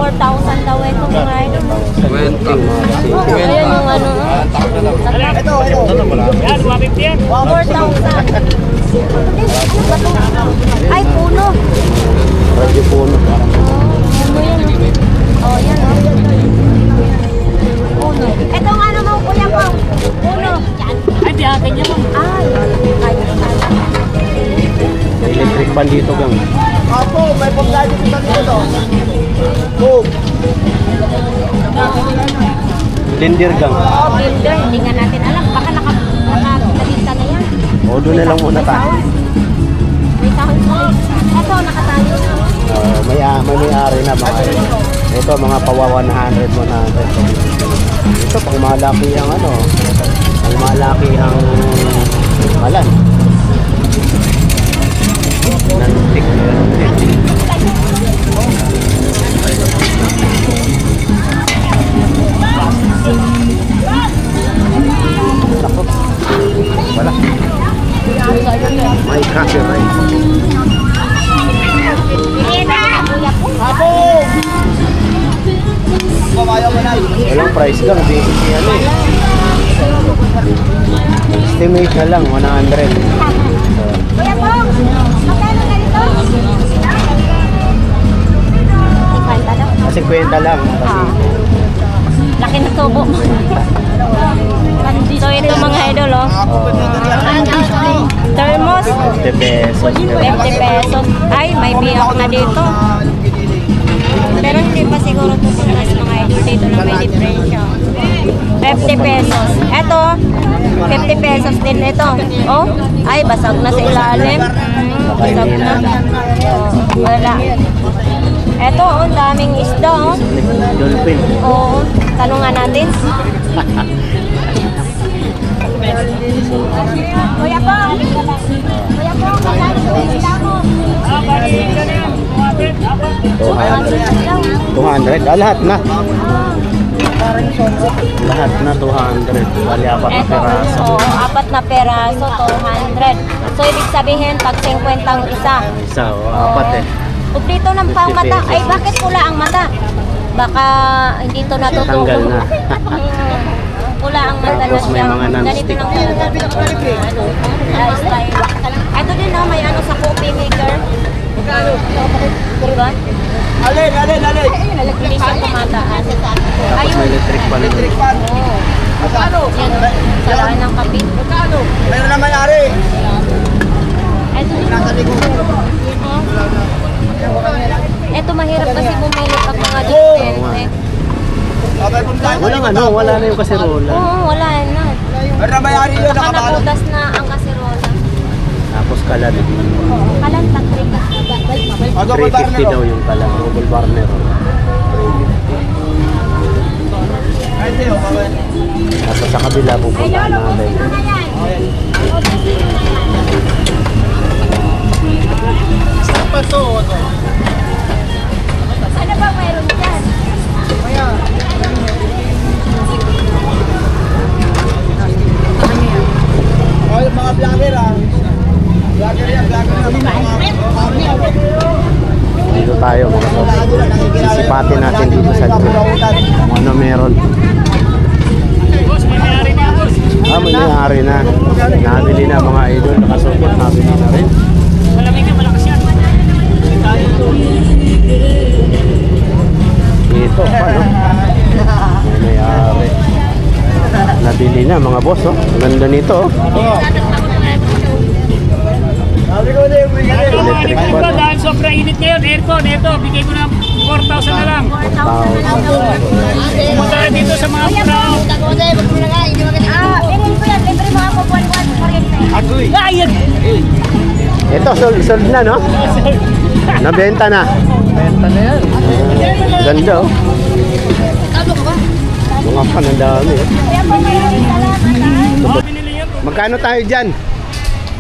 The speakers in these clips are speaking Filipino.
4,000 daw ito mga idol. 20. Ayan yung ano. Ito. Yan, 150 yan. 4,000. Ay, puno. Radyo puno. Puno yan. Oh, yan oh. Puno. Ito nga naman kuya po. Puno. Ay, di akin yan mo. Ay, Electric pan dito gang. Apo, may pagkain dito dito. Boom. Lindir gang. builder, hindi nga natin alam. Baka nakabita na yan. O, doon na lang muna tayo. May sahod po. Ito, nakatayo na. May-ari na mga ito, mga pawa 100. Ito, pang malaki ang ano. Pang malaki ang malan. Nantik. Wala. May copyright. Apo! Babayaw mo na. Walang price lang, basic yan eh. Estimate na lang, 100. Kuya Pong, magkano ganito? 50 lang. Laki na tubo mo. So ito mga idol oh. Thermos, 50 pesos. 50 pesos. Ay, may biyak na dito. Pero hindi pa siguro tutunas mga idol dito na may diferensya. 50 pesos. Ito, 50 pesos din ito. Oh, ay basag na sa ilalim. Basag na. Oh, wala. Ito, oh, daming isda oh. Dolphin. Oo, tanungan natin. Kuya po, magkano yung isda mo? 200. Lahat na. Lahat na 200. Bali, apat na peraso. Oo, apat na peraso, 200. So, ibig sabihin, tag 50 ang isa. Isa, apat eh. Dito ng pang mata. Ay, bakit pula ang mata? Baka hindi ito natutubo. Tanggal na. Pula ang mata na Tapos may siya. mga Ganito non-stick. lang style. Ito din no, may ano sa coffee maker. Diba? Alin. Hindi siya tumataas. Tapos Ayun. may electric pan. Electric fan. Oo. Magkano? Yan. Salaan ng kape. Magkano? Meron na may-ari. Ito din. Nasa likod. Ito mahirap kasi bumili pag mga diferente. Walang ano, wala na yung kaserola. Oo, wala na. Meron na may-ari yun. Baka nabutas na ang kaserola. Tapos kalan. Kalan patrik. 350 daw yung kalan. Double burner. Tapos sa kabila pupunta natin. Ano ba mayroon dyan? Mga vlogger ah. Vlogger yan. Dito tayo mga boss. Sisipatin natin dito sa likod. Kung ano meron. Boss, may mayari na boss. May nangyari na. Nabili na mga idol. Nakasukot. Nabili na rin. Malamig na, malakas yan. Dito pa no. May nangyari. Nabili na mga boss oh. Ganda nito oh. Electric ko dahil sobrang init ngayon. Aircon, ito, bigay ko na 4,000 na lang. Pumunta na dito sa mga brown. Bilhin ko yan. Libre mo ako buwan-buwan. Agoy. Ayan! Ito sold na no. Nabenta na. Benta na yan. Ganda oh. Mga pan ang dami eh. Kaya po mayroon salamat. Binili yan. Magkano tayo dyan?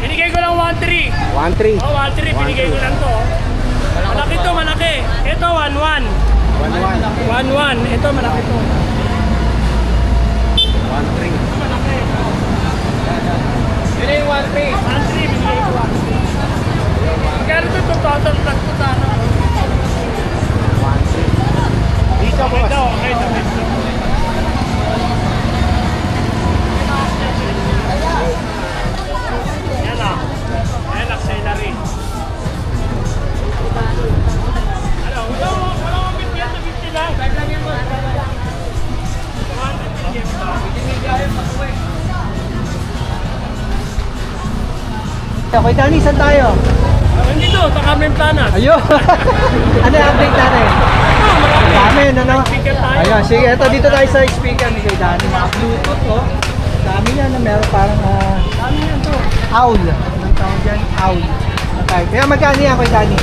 Binigay ko lang 1,300. 1.3. Oh, 1,300 binigay ko lang to. Malaki to, malaki. Ito 1,100. 1,100. Ito malaki to. 1.3. Malaki. Yun yung 1-3. 1,300 binigay ko 1,300. Magkano to 2,000 plus to sana. Ito, okay, tapos. Yan o. Yan, auxiliary. Ano, wala akong 50 yan, 50 lang. 250 yan ba? Okay, Danny, saan tayo? Nandito, sa Carmen Planas. Ayun. Ano yung update natin? Dami, ano? Speaker tayo. Ayun, sige, ito dito tayo sa speaker ni Kuya Danny. Mga Bluetooth, oh. Dami yan na meron parang Dami yan to. owl. Anong tawag dyan? Owl. Okay. Kaya magkano yan, Kuya Danny?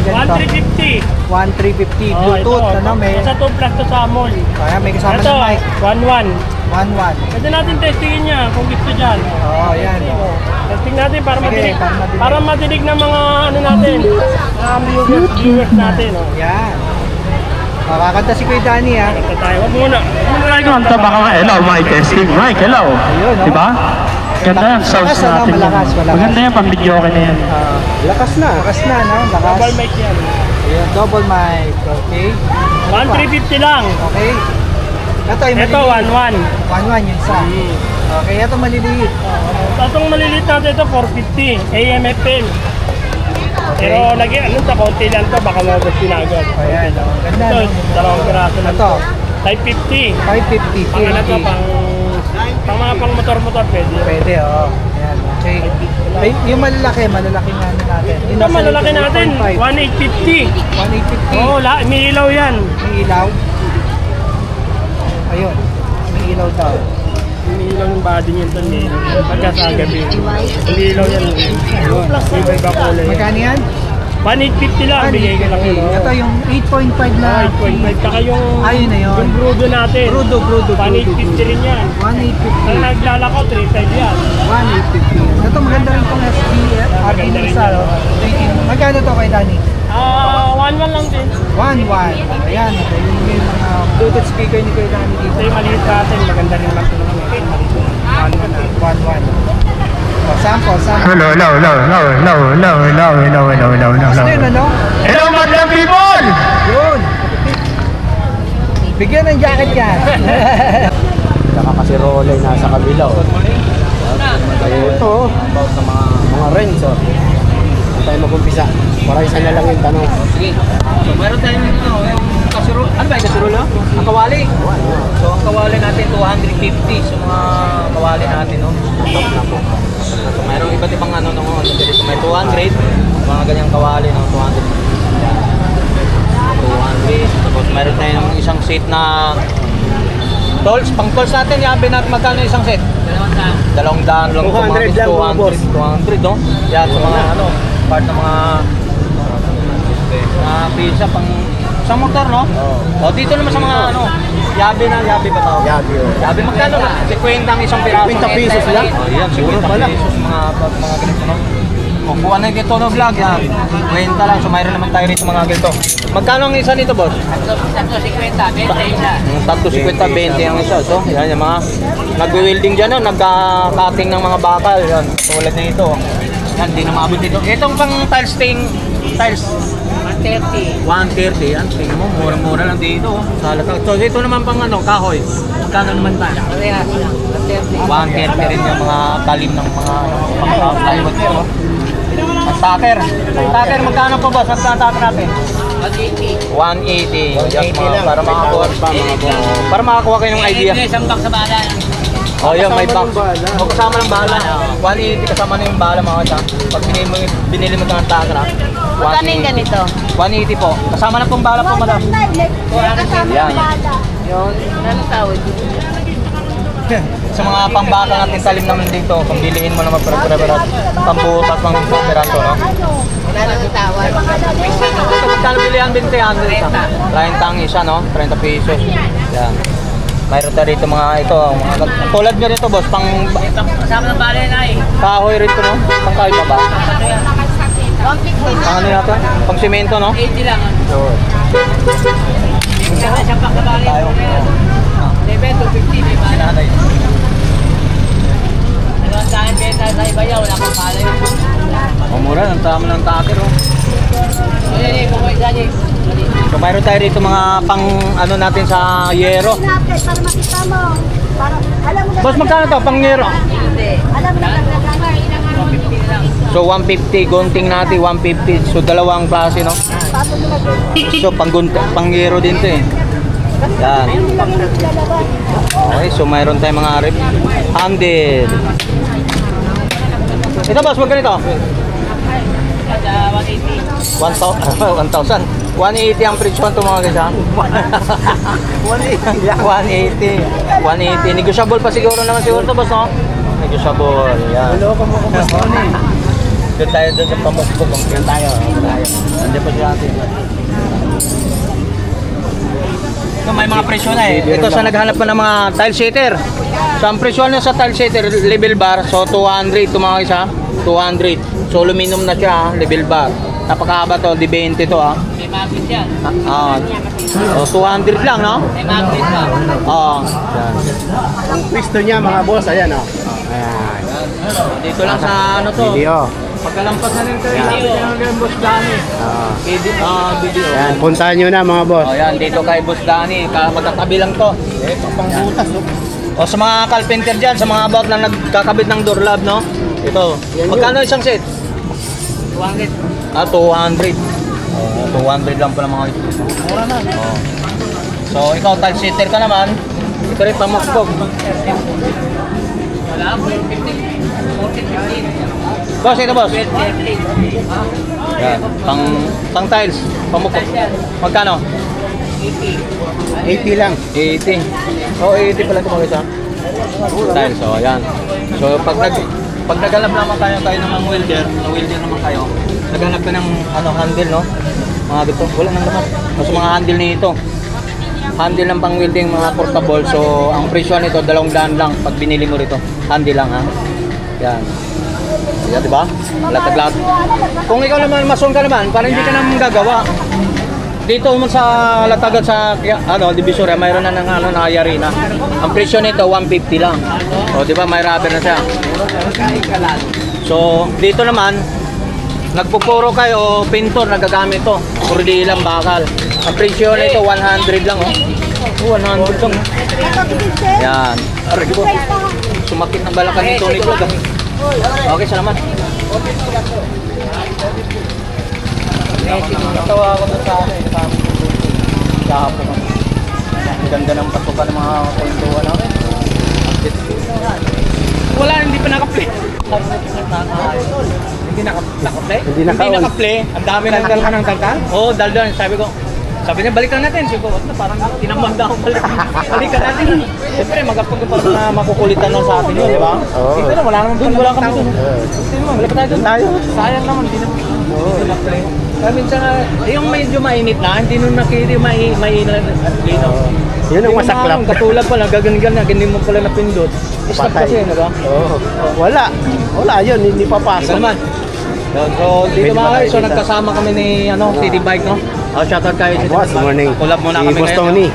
1,350. 1,350. Oh, Bluetooth, ito. ano, may... Nasa 2 plus to sa mall. Kaya may kasama Ito, ng mic. 1,1. 1,1. Pwede natin testingin niya kung gusto dyan. Oo, yan. Oh. Testing natin para Sige, madinig. para madinig. Para madinig ng mga ano natin, viewers natin. Oh. Yan. Kakakanta si Kuya Danny, ha? Kanta tayo. Wag muna. Kanta baka nga, hello, mic testing, mic, hello. Ayun, no? Diba? Ganda yan, sounds Malakas, ano? natin. Malakas, malakas. Maganda yan, pang-video ka na yan. Lakas na. Lakas na, no? Lakas. Double mic yan. Ayan, double mic. Okay. 1,350 lang. Okay. Ito yung Ito, 1,1. 1,1 yung isa. Okay, ito maliliit. Itong maliliit natin ito, 450. AM/FM. Pero lagi, ano sa konti lang to, baka mabot pinagod. Ayan, oh. Ganda, Ito, no? dalawang piraso lang Ito. to. Type 50. 550. Pang ano to, pang mga pang motor-motor pwede. Pwede, oo. Ayan, okay. Ay, yung malalaki nga ano natin. Yung Ito nasa malalaki natin, 1,850. 1,850. Oo, may ilaw yan. May ilaw. Ayun. May ilaw daw. May ilaw yung body niyan to, pagka sa gabi. May ilaw yan. May iba kulay. Magkano yan? 1,850 lang, bigay ko lang yun. Ito yung 8.5 na. 8.5. Saka yung, Ayun na yun. yung Brudo natin. Brudo. 1,850 rin yan. 1,850. Ang naglalako, 3.5 yan. 1,850. Ito maganda rin itong SDF. Maganda rin Arginisa. yan. Magkano to kay Danny? 1,1 lang din. 1,1. Ayan. Ito yung mga Bluetooth speaker ni Kuya Danny dito. Ito yung maliit natin, maganda rin lang ito naman. 1,1. Oh, sample. Hello, hello, hello, hello, hello, hello, hello, hello, hello, hello, hello, Gusto yun, ano? hello, madlang people! Yun. Bigyan ng jacket yan. Saka kasi Rolay nasa kabila. Oh. Kaya ito, about sa mga rents. Oh. Saan tayo mag-umpisa? Para isa na lang yung tanong. Sige. So, meron tayong yung kasirol. Ano ba yung kasirol, no? Ang kawali. So, ang kawali natin, 250. So, mga kawali natin, no? Top na po. So, mayroong iba't ibang ano, dito may 200. Mga ganyang kawali, no? 200. Yan. 200. Tapos, meron tayong isang set na tolls. Pang tolls natin, yabi natin magkano isang set? 200 lang. 200 lang, mga boss. 200, no? Yan, sa mga ano, part ng mga pizza pang isang motor, no? O dito naman sa mga ano, yabi ba tawag? Yabi magkano na? 50 ang isang piraso. 50 pesos lang? O yan, 50 pala. pesos mga ganito, no? O kuha na dito no vlog, yan. 50 lang, so mayroon naman tayo rito mga ganito. Magkano ang isa nito, boss? 350, 20 isa. 350, 20 ang isa. So, yan yung mga nagwe-welding dyan, no? Nagka-cutting ng mga bakal. Yan, tulad na ito. Yan, di na maabot dito. Itong pang tiles stain, tiles. 130. 130, yan. Tingnan mo, mura-mura lang dito. Salatang. So, ito naman pang ano, kahoy. Magkano naman ba? Parehas lang. 130. 130 rin yung mga talim ng mga plywood dito. Ang taker. Ang taker, magkano po boss? Ang taker natin? 180. 180. Just 180 mga, lang. para makakuha para makakuha kayo ng idea. Isang box sa balan. Oh, yun, may box. Kasama ng bala. O, kasama ng bala. 180 kasama na yung bala mga kata. Pag binili mo ito ng taker, ha? Magkano yung ganito? 180 po. Kasama na pong bala po, madam. Yan. Yun. Ano tawag? Sa mga pambata natin talim naman dito, kung bilihin mo naman para pambutas ng peraso, no? Wala nang tawag. Ito, magkano bilihan 20 ang isa? 30 ang isa, no? 30 pesos. Yan. Mayroon tayo rito mga ito, mga tulad nyo rito, boss, pang Kasama ng balan na eh. kahoy rito, no? Pang kahoy pa ba? Ano natin? Pang simento, no? 80 lang. So, Isang box sa balan. tayo. Level 250 may balan. Sinanay. Dalawang daan benta sa iba yaw. Wala kang balan. Mura, ang tama ng taker, oh. Ayan eh, kukuha isa niya. So mayroon tayo rito mga pang ano natin sa yero. Para makita mo. Para, alam mo na. Boss, magkano to pang yero? Alam mo na. So 150, gunting natin 150. So dalawang klase, no? So pang yero din to eh. Yan. Okay, so mayroon tayong mga rip handle. Ito boss, magkano ito? 1,000. 180 ang presyo ito mga guys ha. 180. Negotiable pa siguro naman siguro ito boss, no? Negotiable. Yan. Hello, kumusta mo ni? Doon tayo doon sa pamusbog. Yan tayo. Nandiyan pa siya atin. So, may mga presyo na eh. Ito sa naghanap pa ng mga tile setter. So ang presyo na sa tile setter, level bar. So 200 ito mga isa. 200. So aluminum na siya, level bar. Napakahaba to, di 20 to ah. May magnet yan. So 200 lang, no? May magnet pa. Oo. Ang pwesto niya mga boss, ayan o. Ayan. Dito lang sa ano to. Video. Pagkalampas na rin tayo, sabi ka ng Boss Danny. Video. Ayan, puntahan nyo na mga boss. Oh, yan, dito kay Boss Danny. Magkatabi lang to. Pangbutas o. O sa mga carpenter dyan, sa mga about na nagkakabit ng door knob, no? Ito. Magkano isang set? 200. 200. 200 lang pala mga ito. Mura na. Oh. So ikaw, tile sitter ka naman. Ito rin pamuspog. Wala, 450. 450. Boss, ito boss. Yan. Pang tiles. Pamukog. Magkano? 80 lang. 80. Oh, 80 pala ito mga isa. Tiles, so yan. So pag naghanap naman kayo ng mga welder naman kayo, naghanap ka ng handle, no? Mga dito, wala nang naman. Mas mga handle nito. Handle ng pang welding mga portable. So ang presyo nito 200 lang pag binili mo rito. Handle lang ha. Yan. Yan, di ba? Latag-lat. Kung ikaw naman mason ka naman, para hindi ka naman gagawa. Dito mo sa Latagat sa Divisoria, mayroon na ng nakayari na. Ang presyo nito 150 lang. O di ba may rubber na siya. So dito naman nagpupuro kayo pintor nagagamit to. Puro di lang bakal. Ang presyo nito 100 lang 100 lang. Yan. Sumakit ng balakang nito nito. Okay, salamat. Natawa ako doon sa akin. Kahapon. Ang ganda ng pasukan ng mga kwentuhan namin. Wala, hindi pa naka-play. Hindi naka-play? Hindi naka-play. Ang dami ng dal ka ng tangkal? Oo, dal-dal. Sabi niya, balikan natin. Sabi ko, parang tinamanda ako balik. Balikan natin. Siyempre, magapag pa na makukulitan lang sa atin yun, di ba? Oo. Dito na, wala naman doon. Wala kami doon. Dito naman, balik tayo doon. Sayang naman, hindi naman. Kaya minsan, yung medyo mainit na, hindi nung nakiri, mainit. Yun ang masaklap. Katulad pala, gagangal na, hindi mo pala napindot. Stop kasi, di ba? Oo. Wala. Wala yun, hindi papasok. Ito naman. So, dito mga guys, so nagkasama kami ni City Bike, no? Shoutout kayo City Boss, Bike. morning. Collab muna Si kami Boss ngayon. Tony.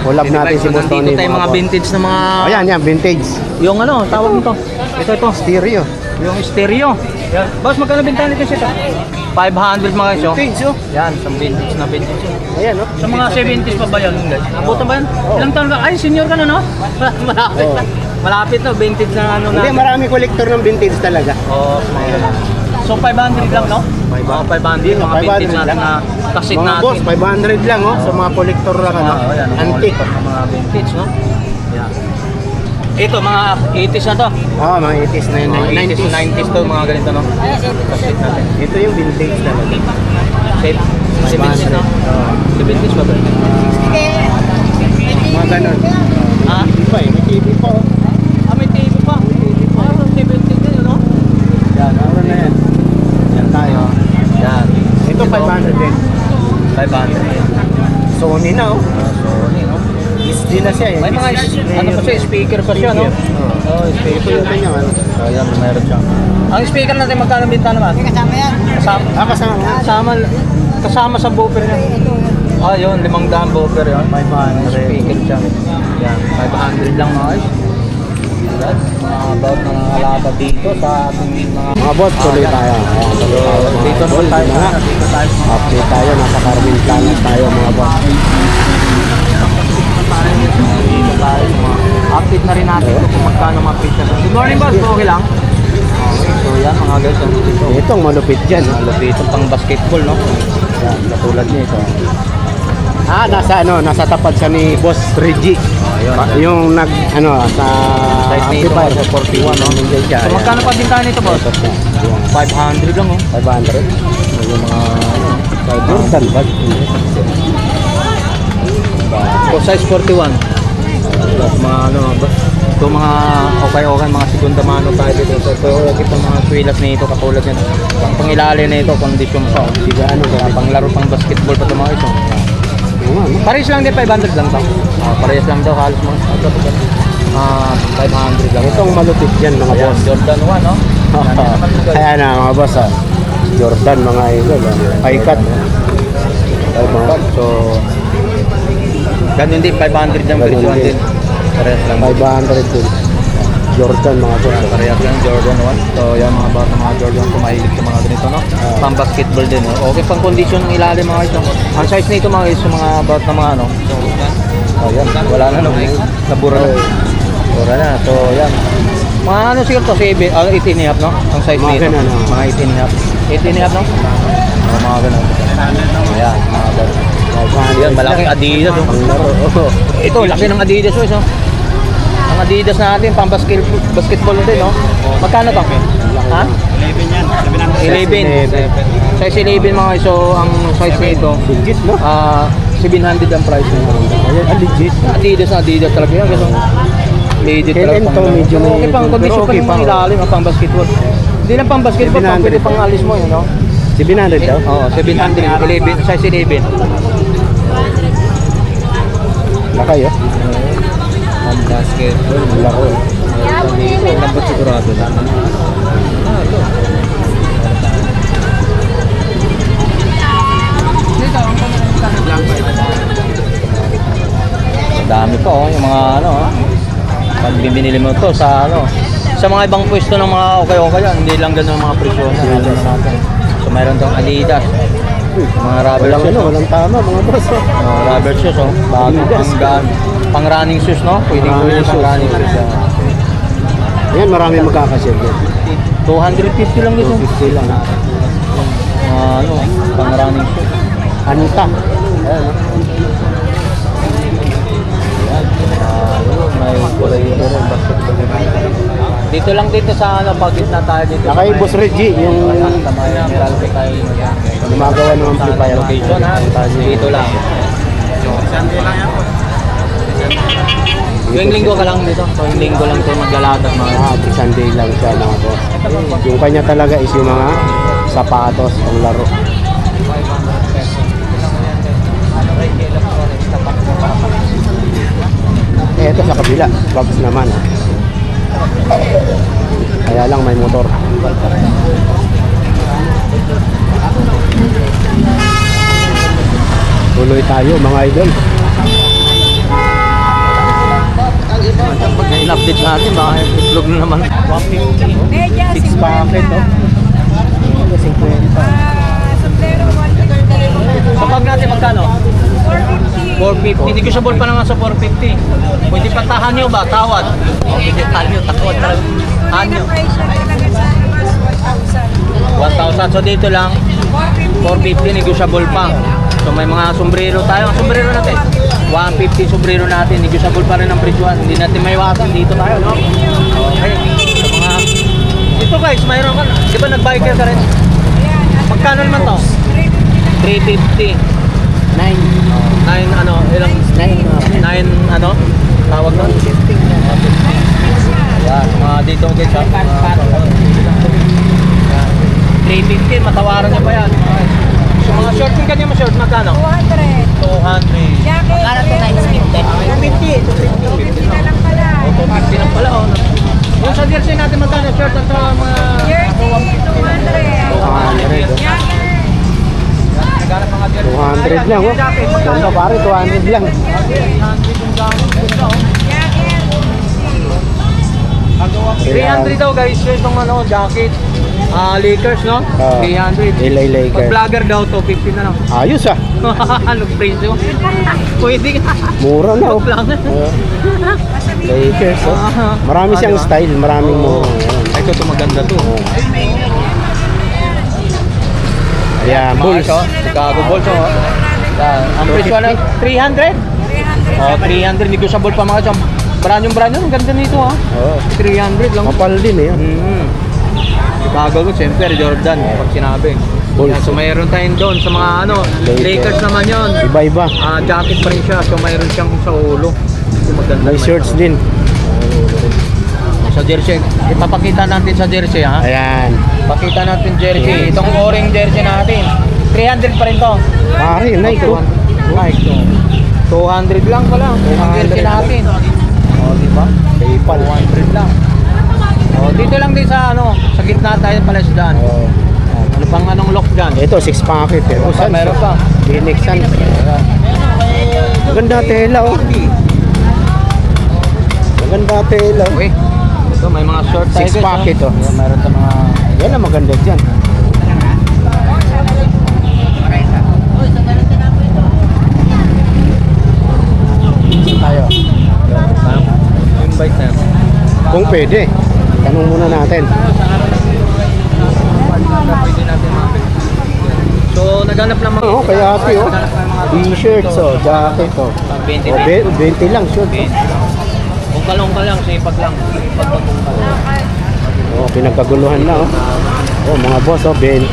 Collab City natin Bike. si Boss Tony. Dito tayo mga boss. vintage na mga... Oh, yan, vintage. Yung tawag nito. Ito. Stereo. Yung stereo. Yan. Boss, magkano bintahan nito siya? 500 mga guys, oh. Vintage, oh. Yan, isang vintage na vintage. Ayan, oh. Sa mga 70s pa ba yan, guys? Abutan ba yan? Ilang taon ka? Ay, senior ka na, no? Malapit na. Malapit na, vintage na Hindi, marami kolektor ng vintage talaga. Oo, so 500 lang, no? 500, mga vintage natin na kasit Mga natin. boss, 500 lang, oh. Sa mga kolektor lang, ano. Antique. Mga vintage, no? Yan. Ito, mga 80s na to. Oo, mga 80s na yun. Mga 80s, 90s to, mga ganito, no? Kasit natin. Ito yung vintage talaga. 70s, no? 70s ba ba? Mga ganun. Ha? Iba eh, may TV pa, oh. May TV pa. Ah, 70s din, no? Yan, ano na yan. Yan tayo. Yan. Ito 500 din. 500. Sony na, oh. Sony, no? SD na siya, eh. May mga, pa siya, speaker pa siya, no? Oo, Ito speaker. yung kanyang, ano. Ayan, mayroon siya. Ang speaker natin, magkano binta naman? Kasama yan. Kasama sa buffer niya. Ah, yun, 500 buffer yun. 500. Speaker siya. Yan, 500 lang mga guys. Yan, mga about na nangalata dito sa ating Mga boss, tuloy tayo. Ayan, tuloy tayo. Dito naman tayo Mga dito tayo sa mga update tayo. Nasa Carmen Planet tayo mga boss. dito tayo. Update na rin natin kung magkano mga pizza. Good morning boss, okay lang? Okay, so yan mga guys. Itong malupit dyan. Malupit itong pang basketball, no? Yan, katulad nito. Nasa tapat siya ni Boss Reggie. Ayun. Yung sa Size nito amplifier. sa 41, no? Nandiyan siya. So Ayan. magkano pa din tayo nito boss? Ito siya. Yung 500 lang, oh. 500. Yung mga Jordan bag. So size 41. Tapos mga ito mga okay mga segunda mano tayo dito. So okay pa mga swilas nito katulad yan. Pang pangilalim na ito, condition pa. Siga Panglaro pang basketball pa ito mga ito. Parehas lang din, 500 lang to. Parehas lang daw, halos mga 500 lang. Itong malupit dyan mga Ayan, boss. Jordan 1, no? Ayan na mga boss. Jordan mga idol. High cut. So, ganun din, 500 lang, Ganun presyo din. din. Parehas lang. 500 din. Jordan mga boss. Parehas lang, Jordan 1. So, yan mga bata, mga Jordan, mahilig sa mga ganito, no? Pang basketball din, no? Okay, pang condition ng ilalim mga ito. Ang size nito mga is mga about na mga ano. So, yan, wala na, no? Nabura na. Nabura na. So, yan. Mga ano siguro to, 8 and a half, no? Ang size Mga nito. ganun, no? Mga 8 and a half. 8 and a half, no? Mga ganun. Ayan, mga bata. Yan, malaking Adidas, no? Ito, laki ng Adidas, oh, so. Ang Adidas natin, pang basketball din, no? Magkano to? Ha? 11 yan. 11. Size 11 mga so ang size nito Legit no? 700 ang price niya. Ayan, legit. Adidas talaga yan kasi legit Kailan talaga. to, medyo may- okay pang condition pero pa okay yung pa, mga ilalim, pang basketball. Hindi lang pang basketball, pang 700. pwede pang alis mo yun, no? 700 daw? Oo, 700, 11, size 11. Lakay oh. Ang basketball, Laro. dito, dapat sigurado na. Ito. Dami pa oh, yung mga ano, pag binili mo to sa ano, sa mga ibang pwesto ng mga okay yan, hindi lang ganun mga presyo na alam na natin. So mayroon tong Adidas, mga rubber Walang shoes, walang tama mga boss. rubber shoes oh, bago pang running shoes no, pwedeng Running pang shoes. running shoes. Ayan, marami magkakasya dyan. 250 lang dito. 250 lang. Ano, pang running shoes. Anta. Ayan, no? May kulay dito rin, basketball din. Dito lang dito sa ano, pagit na tayo dito. Lakay Boss Reggie, yung Meralco tayo. gumagawa ng amplifier. Location ha, dito lang. Yung linggo ka lang dito. So yung linggo lang ito maglalatag mga. Sunday lang siya mga boss. Yung kanya talaga is yung mga sapatos, ang laro. Ito sa kabila, bags naman. Kaya lang may motor. Tuloy tayo mga idol. Pag in-update natin, baka itlog na naman. 150. Media, 6 packet, no? 50. Sombrero, 150. So pag natin magkano? 450. 450. Negotiable pa naman sa 450. Pwede pa tahan nyo ba? Tawad. O, pwede tahan nyo. Takot talaga. Tahan nyo. Price siya talaga sa mas 1,000. 1,000. So dito lang, 450 negotiable pa. So may mga sombrero tayo. Ang sombrero natin, 150 sombrero natin. Negotiable pa rin ang presyohan. Hindi natin maiwasan. Dito tayo, no? Okay. So mga... Ito guys, mayroon ka na. Di ba nag-biker ka rin? Magkano naman to? 350. 9 ano, ilang? 9 ano? Tawag doon? Yan, mga dito guys ha. 350, matawaran niya pa yan. So mga short yung kanya ma-short, magkano? 200. 200. Jacket. Para to times 50. 250 na lang pala. O, 250 lang pala oh. Yung sa jersey natin magkano short at sa mga... Jersey, 200. Jacket. 200 lang oh. Ganda pare, 200 lang. Jacket. 300 daw guys, itong ano, jacket. Lakers, no? 300. LA Pag Lakers. vlogger daw, 250 na lang. Ayos ah. Anong presyo? Pwede ka. Mura na oh. Joke lang. Lakers oh. Marami siyang style, maraming mo. Ito maganda to. Ayan, Bulls. Chicago Bulls, oh. Ang presyo na 300? Oh, 300. Negotiable pa mga chong. Brand yung ang ganda nito ha. Oh. 300 lang. Kapal din eh. Chicago Bulls, siyempre Jordan, pag sinabi. Bulls. So mayroon tayong doon sa mga ano, Lakers naman yon. Iba-iba. Jacket pa rin siya, so mayroon siyang sa ulo. So, maganda. May shirts din. Sa jersey, ipapakita natin sa jersey ha. Ayan. Pakita natin jersey. Itong orange jersey natin. 300 pa rin to. Pare, Nike oh. Nike to. 200 lang pala. Ang jersey natin. O, di ba? PayPal. 200 lang. O, dito lang din sa ano, sa gitna tayo pala dyan. Oh. Ano pang anong lock dyan? Ito 6 packet eh. Meron pa, meron pa. Phoenix Suns. Maganda tela oh. Maganda tela oh. Uy, ito may mga short tayo. 6 packet oh. Ayan, meron sa mga... Yan ang maganda dyan. Tayo. Invite na. Kung pwede. Tanong muna natin. Pwede natin mga... So, naghanap naman. Oo, kaya ate oh. T-shirts oh, jacket oh. 20 Oh, 20 lang short oh. Kung kalong ka lang, sipag lang. Sipag lang kung kalong. Oh, pinagkaguluhan na oh. Oh, mga boss oh, 20.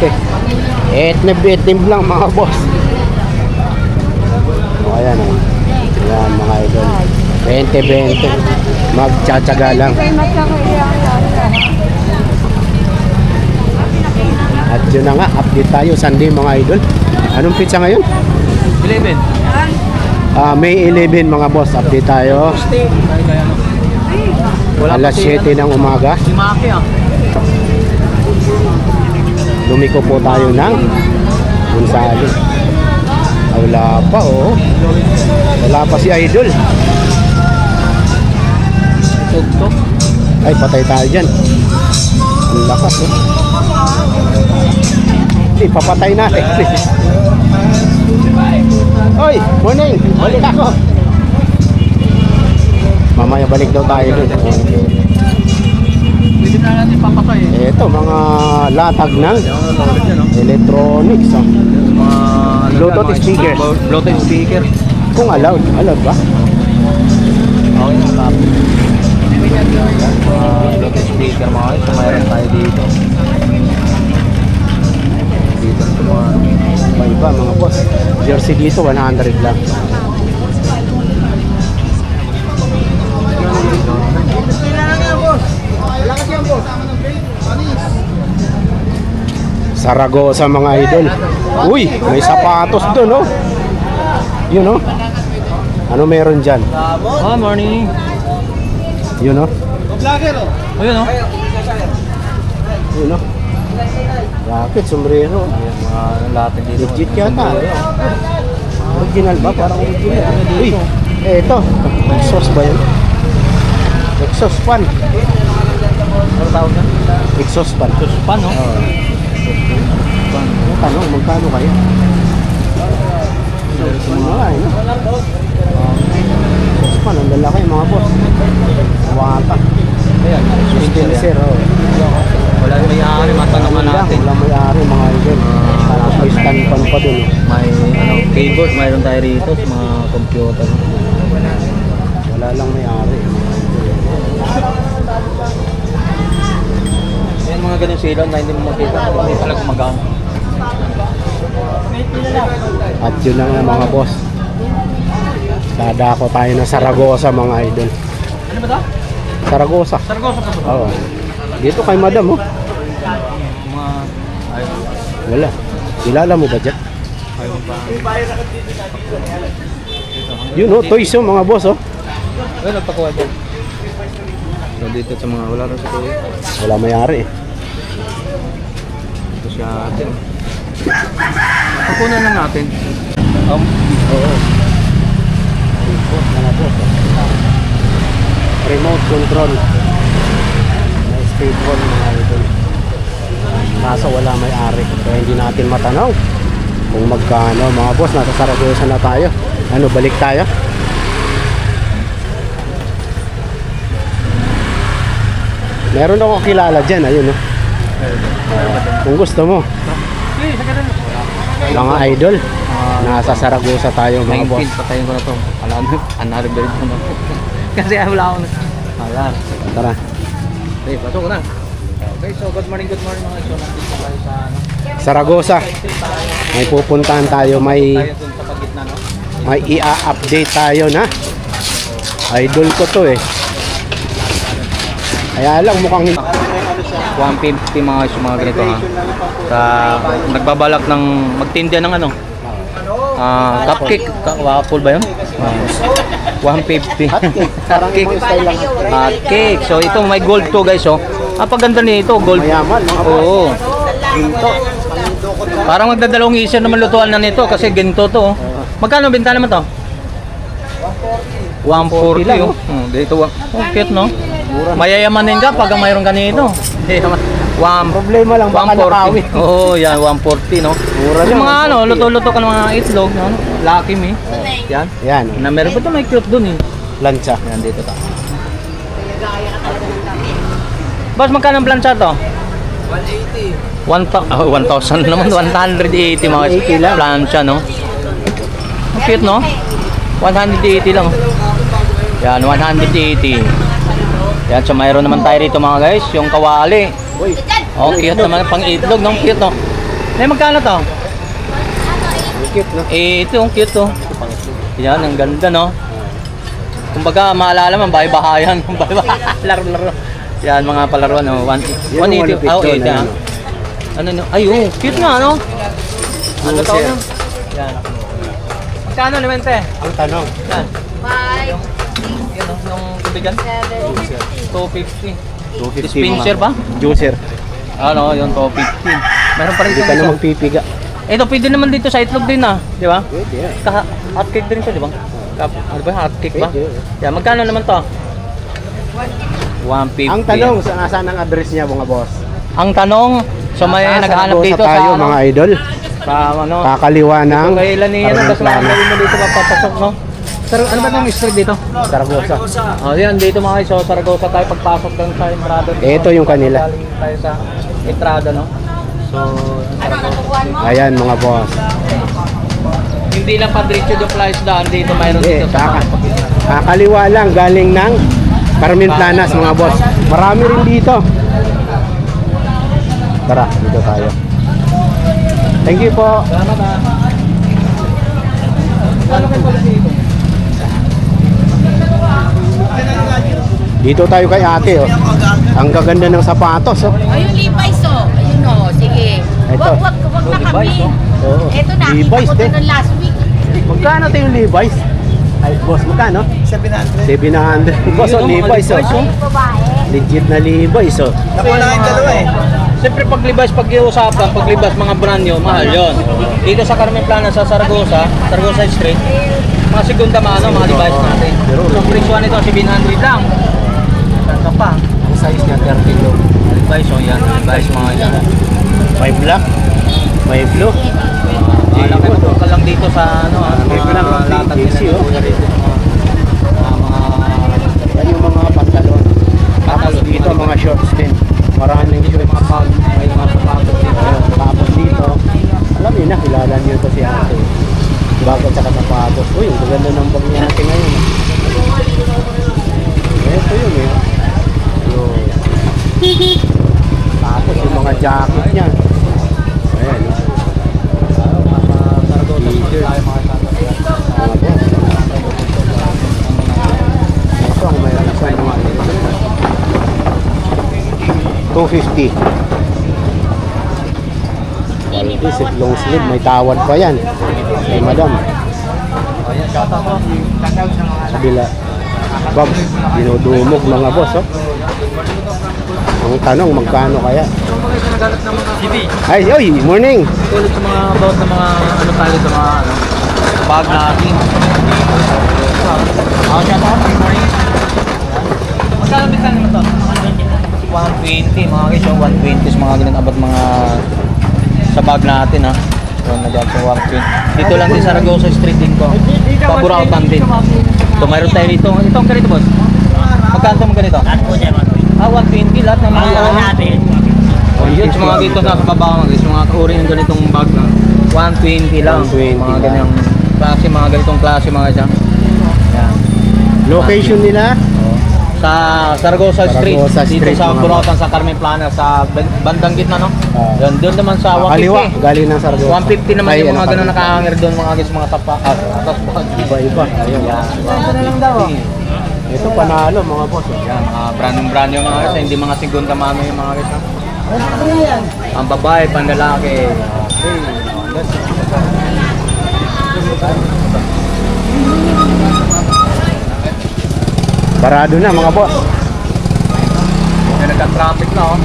Etnib lang mga boss. Oh, ayan oh. Ayan mga idol. 20. Magtsatsaga lang. At yun na nga, update tayo Sunday mga idol. Anong pizza ngayon? 11. May 11 mga boss, update tayo. Alas 7 ng umaga. Si Maki ah. Lumiko po tayo ng Gonzales. Wala pa oh. Wala pa si Idol. Tuk-tuk. Ay, patay tayo dyan. Ang lakas oh. Papatay natin. Oy, morning. Balik ako. Mamaya balik daw tayo dun. Pwede na natin papatay eh. Ito, mga latag ng electronics. Oh. Bluetooth speaker. Bluetooth speaker. Kung allowed. Allowed ba? Okay, nakapit. Bluetooth speaker mga kayo. So mayroon tayo dito. Dito sa mga Iba mga boss. Jersey dito 100 lang. Saragosa mga idol. Uy, may sapatos doon oh. Yun oh. Ano meron dyan? Oh, morning. Yun oh. Oh, yun oh. Yun oh. Racket, sombrero. Mga latin dito. Legit yata. Original ba? Parang original. Uy, ito. Exhaust ba yun? Exhaust fan. Ano tawag na? Exhaust fan. Suspan, no? Tanong, magkano kaya? Ano ay, no? Exhaust fan, ang lalaki mga boss. Wata. Ayan. Dispenser, oh. Wala yung may-ari, matanungan natin. Wala may-ari mga idol. Tapos may stand fan pa dun. May ano, keyboard, mayroon tayo rito sa mga computer. Wala lang may-ari. Yan mga ganyung silon na hindi mo makita. Hindi pala gumagana. At yun lang nga mga boss. Dadako tayo ng Saragosa mga idol. Ano ba ito? Saragosa. Saragosa pa ba? Oo. Dito kay madam oh. Mga... Ayun. Wala. Kilala mo ba dyan? Ayun pa. Yun oh, toys oh mga boss oh. Ayun, nagpakuha dyan. So dito sa mga wala rin sa kuya. Wala may-ari eh. Ito siya atin. Pakunan lang natin. Oo. Mga boss oh. Remote control. basketball mga idol. Kaso wala may-ari. Kaya hindi natin matanong kung magkano. Mga boss, nasa Saragosa na tayo. Ano, balik tayo? Meron akong kilala dyan, ayun no. Kung gusto mo. Mga idol, nasa Saragosa tayo mga boss. Patayin ko na to. Another bird ko na. Kasi wala akong... Wala. Tara. Okay, pasok ko na. Okay, so good morning mga iso. Nandito tayo sa Saragosa. May pupuntahan tayo, tayo dun sa pagitna, no? may i-update tayo na. Idol ko to eh. Kaya lang mukhang 150 mga iso, mga ganito ha. Sa nagbabalak ng magtinda ng ano? Cupcake. Waffle ba yun? 150. Cupcake. Cake. So ito may gold to guys oh. Paganda nito, gold. mayaman mga boss. Oo. Parang magdadalawang isa naman lutuan na nito kasi ganito to. Magkano benta naman to? 140 lang, oh. Dito cute no? Mayayamanin ka pag mayroon ganito. Problema lang baka nakawin. Oo, yan 140 no. Mura Yung lang. mga ano, luto-luto ka ng mga itlog, no? Lucky me. Yan. Yan, Na meron pa to may cute dun eh. plancha. Yan dito ta. Boss, magkano ang plancha to? 180. 1,000 naman, 180 mga 80 lang. plancha, no? Ang cute, no? 180 lang. Yan, 180. Yan, so mayroon naman tayo rito mga guys, yung kawali. Uy, Oh, cute naman, pang itlog, no? Cute, no? Eh, magkano to? cute no. Ito, ang cute, to. Yan, ang ganda, no? Kumbaga, maalala man, bahay-bahayan. Laro-laro. Yan, mga palaruan, no? 180. Oh, 80, ha? Ano, no? Ay, oh, cute nga, no? Ano to? Yan. Magkano, Lemente? Ang tanong, Yan. 5, Yan, no? Yung tubigan? 7, 250. 250 Dispenser ba? Juicer. Ano, yung 250. Meron pa rin Hindi ka na magpipiga. Ito, pwede naman dito sa itlog din, ah. Di ba? Pwede yan. Hotcake din siya, di ba? Ano ba, hotcake ba? Pwede. Yan, magkano naman to? 150. Ang tanong, saan ang address niya mga boss? Ang tanong, so may Nasa naghahanap Saragosa dito tayo sa ano? mga idol. Sa ano? Kakaliwa ng Kung kailan niya, tapos Armenplano. makakawin mo dito papapasok, no? Sir, ano ba yung street dito? Saragosa. Oh, yan, dito mga iso, Saragosa tayo pagpasok doon sa entrada. Ito yung kanila. Galing tayo sa entrada, no? So, Ayan mga boss. hindi lang pa diretso do flies daan dito, mayroon Eh, dito sa kakaliwa lang galing ng Carmen Planas mga boss. Marami rin dito. Tara, dito tayo. Thank you po. Salamat ah. Ano kayo pala dito? Dito tayo kay ate oh. Ang gaganda ng sapatos oh. Ayun, Levi's, oh. Ayun, oh. Sige. Ito. Wag na Levi's, kami. oh. Oo. Ito na, Levi's kita ko din. ito last week. Magkano tayo yung Levi's? Ay, boss, magkano? 700. 700. Boss, oh, Levi's oh. Ay, babae. Legit na Levi's oh. Nakuha yung dalawa eh. Siyempre pag Levi's, pag iusapan, pag Levi's mga brand new, mahal yun. Dito sa Carmen Plana, sa Saragosa Street, mga segunda mga Levi's natin. So, presyo nito 700 lang. Saan pa? Ang size niya 30 low. Levi's, oh yan. Levi's mga yan. May black, may blue. Alam mo, ka lang dito sa ano, May black, may latag JC, oh. Yan yung mga pantalon. Tapos dito mga shorts din. Maraming shorts. May mga sapatos dito. Ayun, tapos dito, alam niyo na, kilala niyo ito si ate. Bagat sa sapatos. Uy, ang ganda ng bag niya natin ngayon. Ito yun eh. Yun. Tapos yung mga jacket niya. Ayan. T-shirt. Ito ang mayroon sa mga 250. Quality, long sleeve, may tawad pa yan. May madam. Bila. Bob, dinudumog mga boss, oh. Ang tanong, magkano kaya? Ay, oy, morning. Tulad sa mga about na mga ano tayo sa mga ano, bag natin. Shout out, good morning. Magkano bigyan naman to? 120 mga guys, yung 120 mga ganun abot mga sa bag natin ha. So nag-add sa 120. Dito lang din sa Ragosa Street din ko. Paburautan din. So mayroon tayo dito. Itong ganito boss. Magkano mo ganito? Lahat po dyan, 120 lahat ng mga natin. yun, sa mga dito sa baba mga guys, yung mga kauri ng ganitong bag na 120 lang. 120 mga lang. ganyang klase, mga ganitong klase mga guys. Yan. Location nila? Sa Saragosa Street, Saragosa dito Street, sa mga Burautan sa Carmen Plana, sa bandang gitna, no? Yun, doon naman sa 150. Kaliwa, galing ng Saragosa. 150 naman Ay, yung mga ano, ganun nakahanger doon, mga guys, mga tapas. Iba-iba. Ayun. Ito na lang daw. Ito panalo mga boss. Yan, mga brand yung mga guys, hindi mga segunda mano yung mga guys. Ha? Ang babae, panlalaki. Parado na mga boss. Nagka-traffic na, oh.